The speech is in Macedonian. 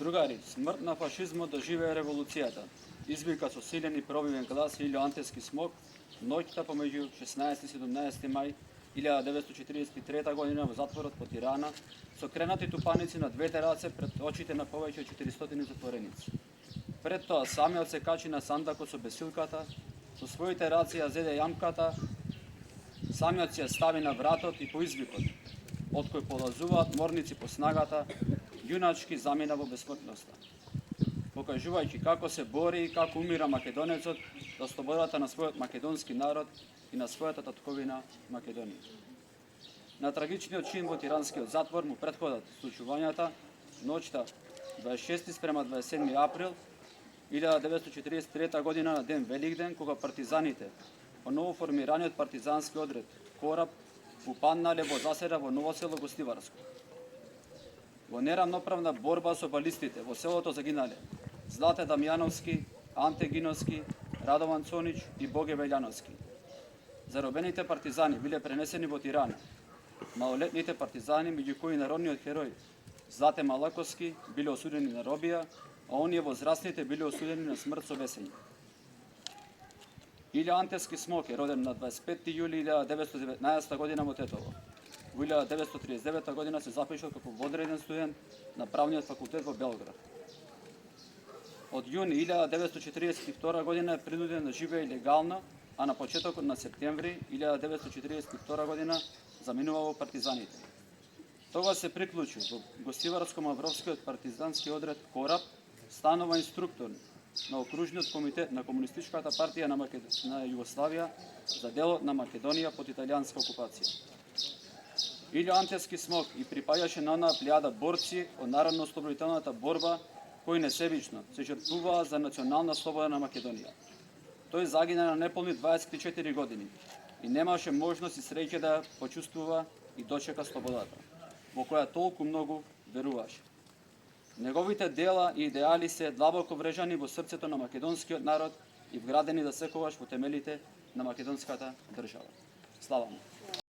Другари, смрт на фашизмот доживее револуцијата. Извика со силен и пробивен глас Илјо Антевски смок ноќта помеѓу 16 и 17 мај 1943 година во затворот по Тирана со кренати тупаници на двете раце пред очите на повеќе од 400 затвореници. Пред тоа самиот се качи на сандакот со бесилката, со своите раци ја зеде јамката, самиот се ја стави на вратот и по извикот, од кој полазуваат морници по снагата, јуначки замина во бесмртноста, покажувајќи како се бори и како умира македонецот за слободата на својот македонски народ и на својата татковина Македонија. На трагичниот чин во тиранскиот затвор му претходат случувањата ноќта 26 спрема 27 април 1943 година на ден Великден, кога партизаните во новоформираниот партизански одред Кораб упаднале во засада во Ново село Гостиварско. Во неравноправна борба со балистите во селото загинале Злате Дамјановски, Анте Гиновски, Радован Цонич и Боге Велјановски. Заробените партизани биле пренесени во Тирана. Малолетните партизани, меѓу кои народниот херој Злате Малаковски, биле осудени на робија, а оние возрастните биле осудени на смрт со весење. Илјо Антевски смок е роден на 25 јули 1919 година во Тетово. Во 1939 година се запишал како водреден студент на Правниот факултет во Белград. Од јуни 1942 година е принуден да живее легално, а на почетокот на септември 1942 година заминува во партизаните. Тогаш се приклучи во Гостиварско-Мавровскиот партизански одред Кораб, станува инструктор на окружниот комитет на Комунистичката партија на Југославија за делот на Македонија под италијанска окупација. Илјо Антевски смок и припаѓаше на онаа плејада борци од народно-ослободителната борба кои несебично се жртвуваа за национална слобода на Македонија. Тој загина на неполни 24 години и немаше можност и среќа да почувствува и дочека слободата, во која толку многу веруваше. Неговите дела и идеали се длабоко врежани во срцето на македонскиот народ и вградени за секогаш во темелите на македонската држава. Слава му!